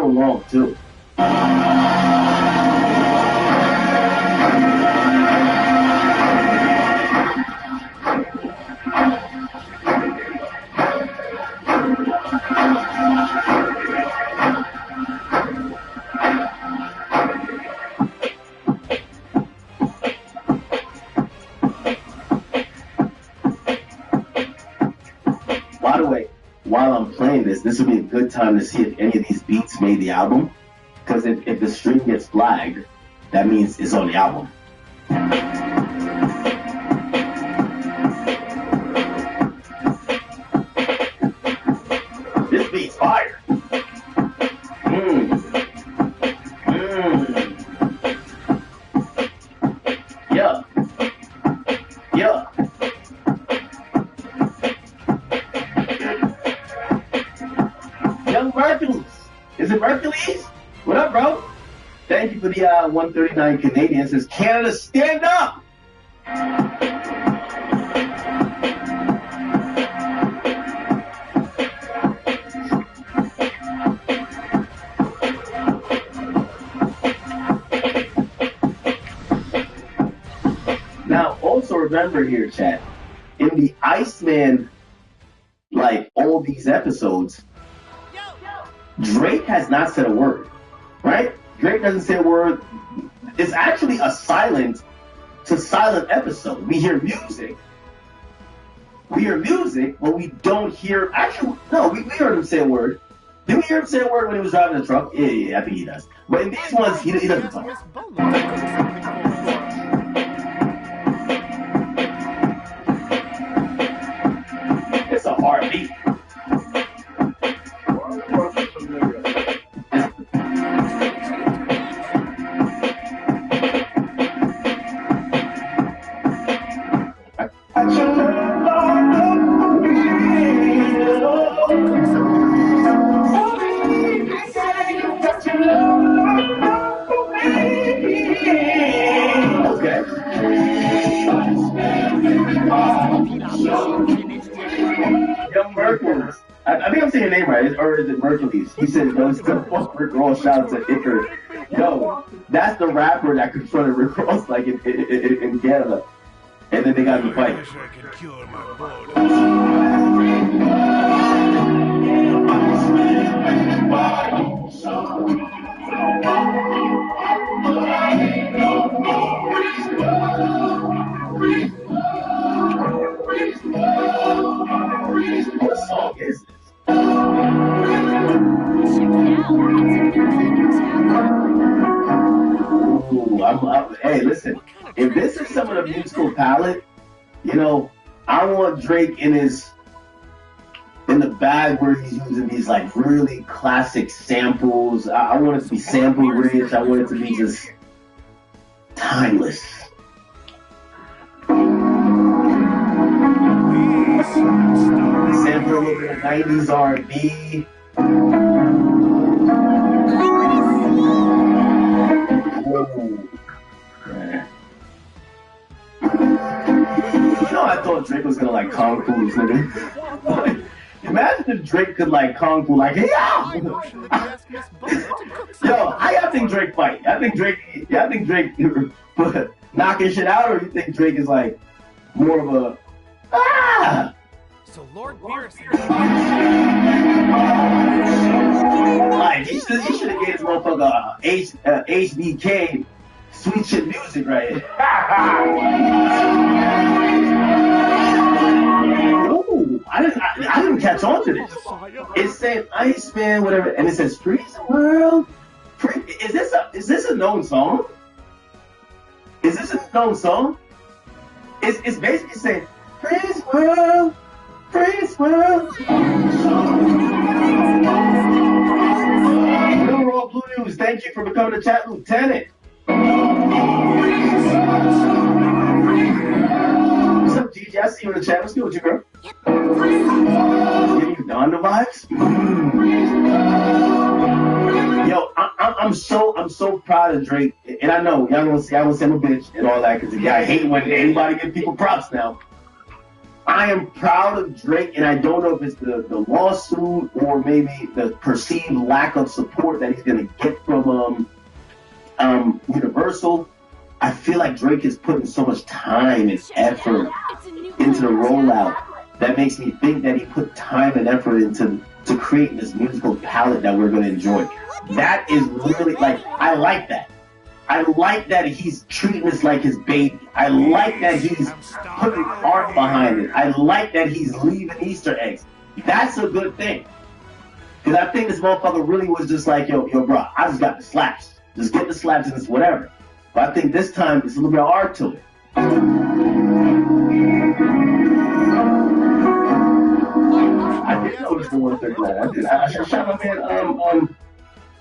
hour long too. By the way, while I'm playing this would be a good time to see if any of these beats made the album. Because if the stream gets flagged, that means it's on the album. This beat's fire. Yeah. Yeah. Young Mercules. Is it Mercules? What up, bro? Thank you for the 139 Canadian. Says Canada, stand up! Now, also remember here, chat, in the Iceman, like all these episodes, Drake has not said a word, right? Drake doesn't say a word. It's actually a silent to silent episode. We hear music. We hear music, but we don't hear. Actually, no, we heard him say a word. Did we hear him say a word when he was driving the truck? Yeah, I think he does. But in these ones, he doesn't talk. It's a hard beat. Young Mercules. I think I'm saying your name right, or is it Mercules? He said, "No, it's the fuck Rick Ross." Shouts at Iker. Yo, that's the rapper that confronted Rick Ross like in Canada, and then they got in the fight. What song is this? Ooh, hey, listen. If this is some of the musical palette, you know, I want Drake in the bag where he's using these like really classic samples. I want it to be sample rich. I want it to be just timeless. Sample a little bit of 90s R&B. You know, I thought Drake was gonna like kung fu this nigga. Imagine if Drake could like kung fu, like, yeah! Yo, how y'all think Drake fight? I think Drake knocking shit out, or you think Drake is like more of a ah? So Lord Beerus, like he should have gave this motherfucker HBK sweet shit music right here. Ooh, I didn't catch on to this. It said Iceman, whatever, and it says Freeze the World. Is this a known song? Is this a known song? It's basically saying Freeze World. Freeze World. Blue Blue News, thank you for becoming a chat lieutenant. What's up, Gigi? I see you in the chat. What's good with you, girl? Giving you Donda vibes? Yo, I'm so proud of Drake, and I know y'all gonna say I'm a bitch and all that, because I hate when anybody give people props now. I am proud of Drake, and I don't know if it's the lawsuit or maybe the perceived lack of support that he's going to get from Universal. I feel like Drake is putting so much time and effort into the rollout that makes me think that he put time and effort into creating this musical palette that we're going to enjoy. That is really, like, I like that. I like that he's treating this like his baby. I like that he's putting art behind it. I like that he's leaving Easter eggs. That's a good thing. Because I think this motherfucker really was just like, yo, bro, I just got the slaps. Just get the slaps and it's whatever. But I think this time there's a little bit of art to it. I did notice the 139. I shot my man,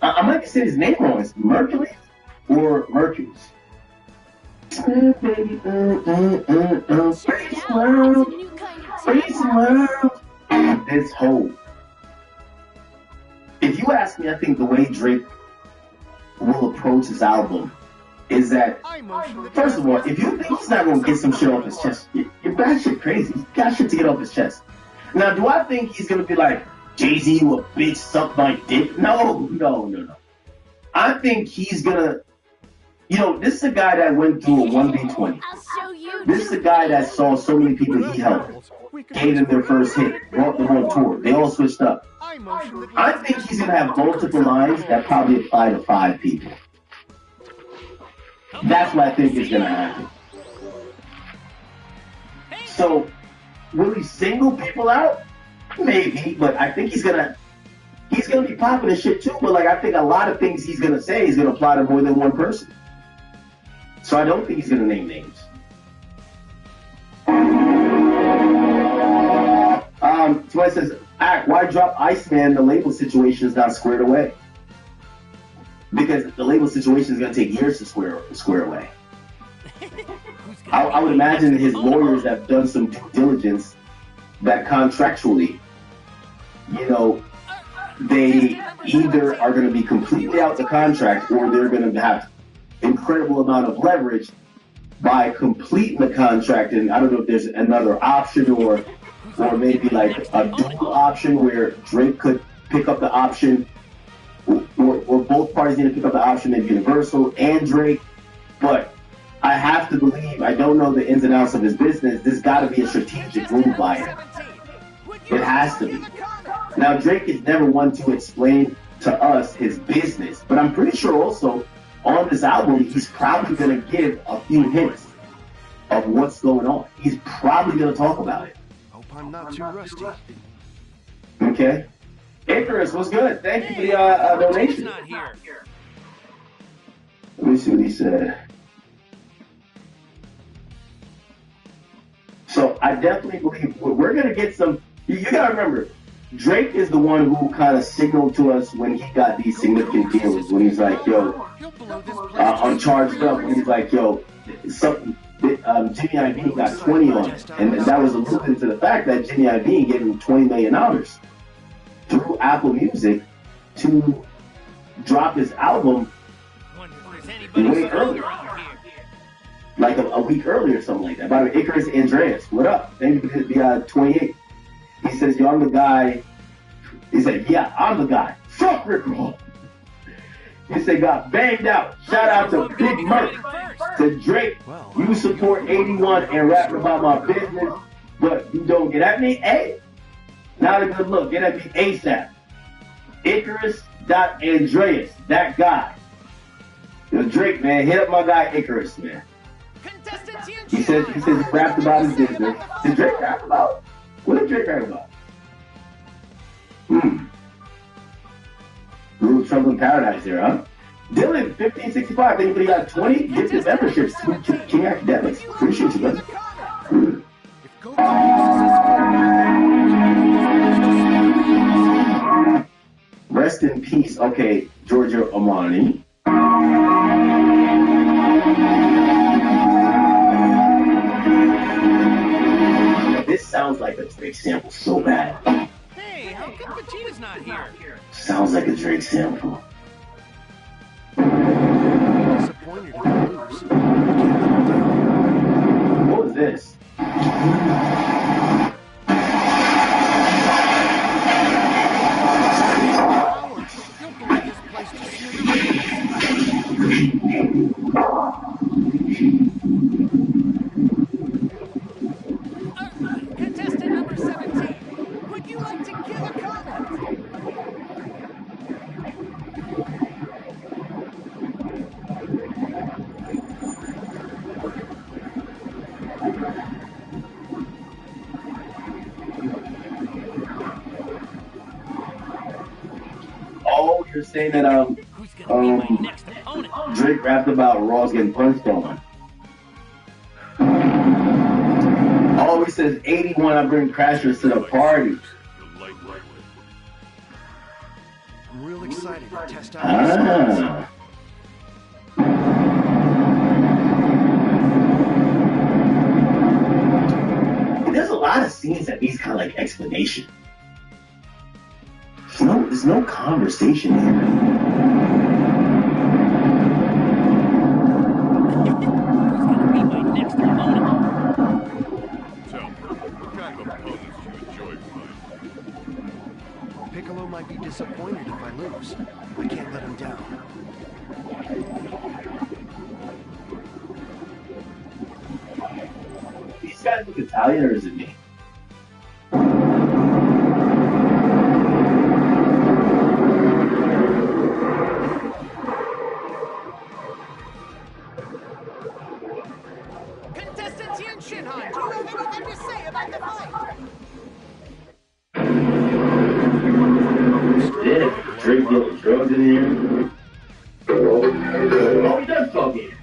I might say his name wrong. It's Mercury? Or Mercury's. Baby, Face world. This whole. If you ask me, I think the way Drake will approach this album is that, first of all, if you think he's not going to get some shit off his chest, you're batshit crazy. He's got shit to get off his chest. Now, do I think he's going to be like, Jay-Z, you a bitch, suck my dick? No. I think he's going to, this is a guy that went through a 1v20. This is a guy that saw so many people he helped, gave them their first hit, brought them on tour. They all switched up. I think he's going to have multiple lines that probably apply to 5 people. That's what I think is going to happen. So, will he single people out? Maybe, but I think he's gonna be popping his shit too. But like, I think a lot of things he's gonna say is gonna apply to more than one person. So I don't think he's gonna name names. Somebody says, why drop Iceman? The label situation is not squared away. Because the label situation is gonna take years to square away. I would imagine his lawyers have done some due diligence that contractually, they either are going to be completely out the contract or they're going to have incredible amount of leverage by completing the contract. And I don't know if there's another option or maybe like a dual option where Drake could pick up the option or both parties need to pick up the option of Universal and Drake. But I have to believe, I don't know the ins and outs of his business, there's got to be a strategic move by him. It has to be. Now, Drake is never one to explain to us his business, but I'm pretty sure also on this album, he's probably going to give a few hints of what's going on. He's probably going to talk about it. Hope I'm not too rusty. Okay. Icarus, what's good? Thank you for the donation. Let me see what he said. So I definitely believe we're going to get some. You got to remember, Drake is the one who kind of signaled to us when he got these significant deals. When he's like, yo, I'm charged up. When he's like, yo, Jimmy Iovine got 20 on it. And that was alluding to the fact that Jimmy Iovine gave him $20 million through Apple Music to drop his album way earlier. Like a week earlier or something like that. By the way, Icarus Andreas, what up? Thank you for the 28. He says, yo, I'm the guy. He said, yeah, I'm the guy. Fuck Rick Roll. He said, got banged out. Shout out to Big Merc. To Drake, you support 81 and rapping about my business, but you don't get at me? Hey, not a good look. Get at me ASAP. Icarus.Andreas, that guy. Yo, Drake, man, hit up my guy Icarus, man. He says he rapped about his business. Did Drake rap about? What did Drake rap about? Little Trouble in Paradise there, huh? Dylan, 1565, thank you for you got 20 gifted memberships to King Academics. Appreciate you, brother. Rest in peace. Okay, Giorgio Armani. This sounds like a Drake sample so bad. Hey, how come Vegeta's not here? Sounds like a Drake sample. Disappointed in the lose. What was this? Contestant number 17, would you like to give a comment? Oh, you're saying that Who's gonna be my next opponent? Drake rapped about Ross getting punched on. Oh, he says 81. I bring crashers to the party. I'm real excited to test out these skills. There's a lot of scenes that needs kind of like explanation. There's no conversation here. Who's gonna be my next opponent? Tell me, what kind of opponents do you enjoy fighting? Piccolo might be disappointed if I lose. I can't let him down. These guys look Italian, or is it me? Contestant Tien Shinhan, do you have anything to say about the fight? Yeah, Drake getting drugs in here. Oh, he does talk here.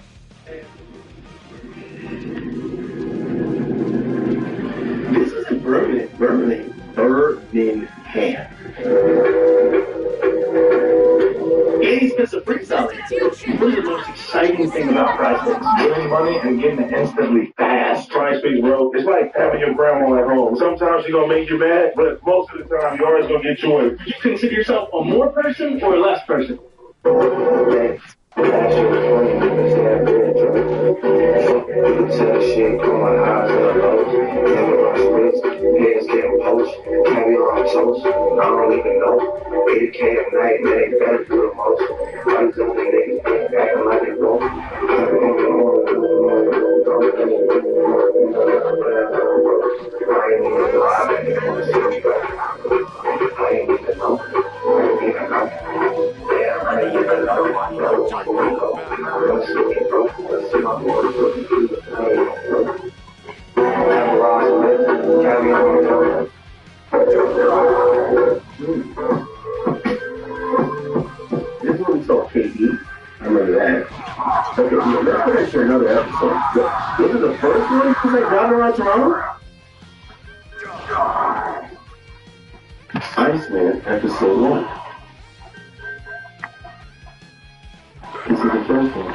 This is in Birmingham. And he's been some freestyle. What is the most exciting thing about Prize Picks? Getting money and getting it instantly fast. Prize Picks, bro. It's like having your grandma at home. Sometimes she's gonna make you mad, but most of the time you're always gonna get joy. Do you consider yourself a more person or a less person? That shit was funny. It's that bad, tell shit, going high to the lows. Never rush wrist, heads getting poached. Caviar on toast, I don't even know. 80K a night, man, they better do the most. All these other niggas acting like they broke. I ain't even drive anymore. I ain't even know. Damn, I ain't even know. This one we saw KD. I remember that. Okay, let's put it for another episode. This is the first one since I driving around Toronto? Iceman, episode 1. This is the first one.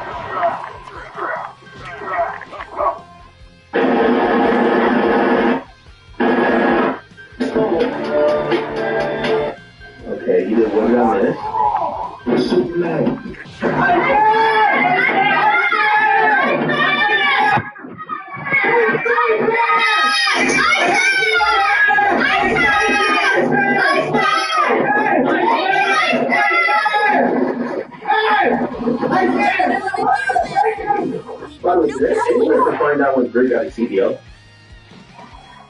Okay, you did one down this. Superman. By the way, anyone ever find out when Drake got a CDL?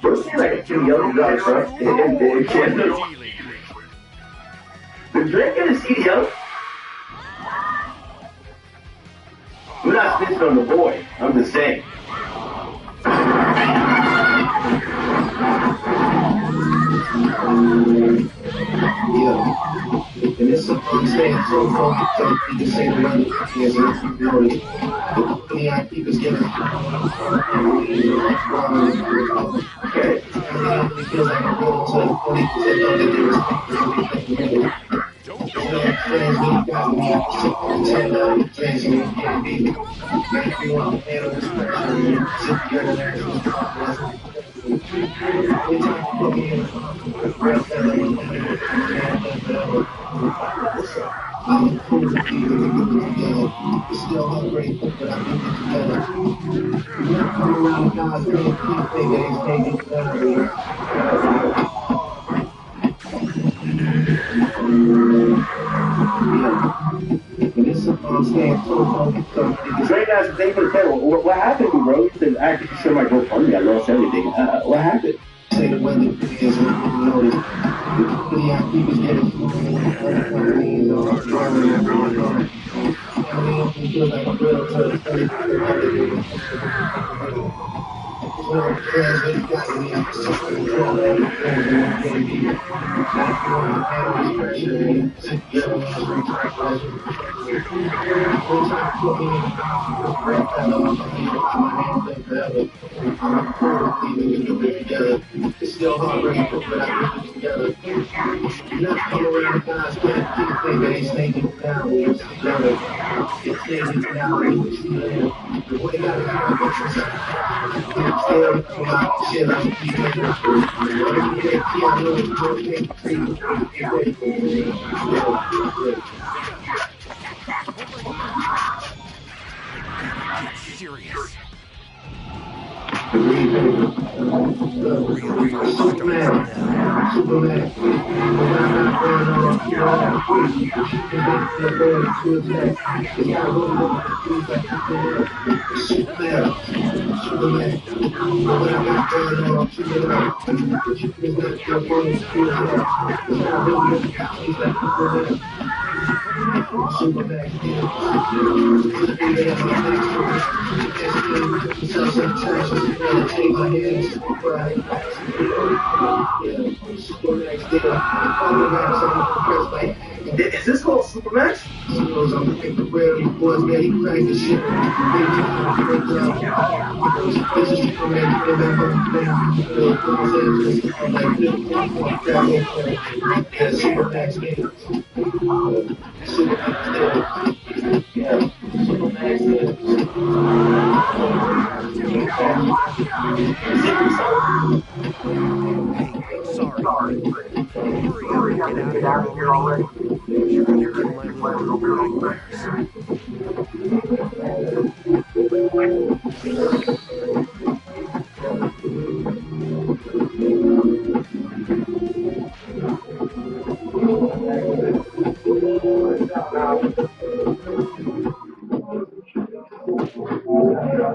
You see like a CDL you got a truck in Canada? Did Drake get a CDL? We're not snitching on the boy. I'm just saying. Yeah. And it's something saying so focused on the same money as really the VIP is getting. Okay. It feels like I'm going to 40% of the years. Friends really got me up to 10 friends me can't be. If you want to handle this pressure, sit together and we talk about me in the I'm cool with you, still hungry, but I'm in it together. You're coming around God's real keep thinking he's taking care of me. Yeah. Drake asked the thing for the camera. What happened to me, bro? He said, I actually share my GoFundMe. I lost everything. What happened? Say the weather is notice. It's still hard to put it together. Not come around God's plan, keep thinking, staying down, we're together. It's staying down, we're together. The way I got still come out, shit, I'm keeping Serious. Is this called Supermax? Sorry. Hurry up and get out of here already. You're gonna kill my little nightmares.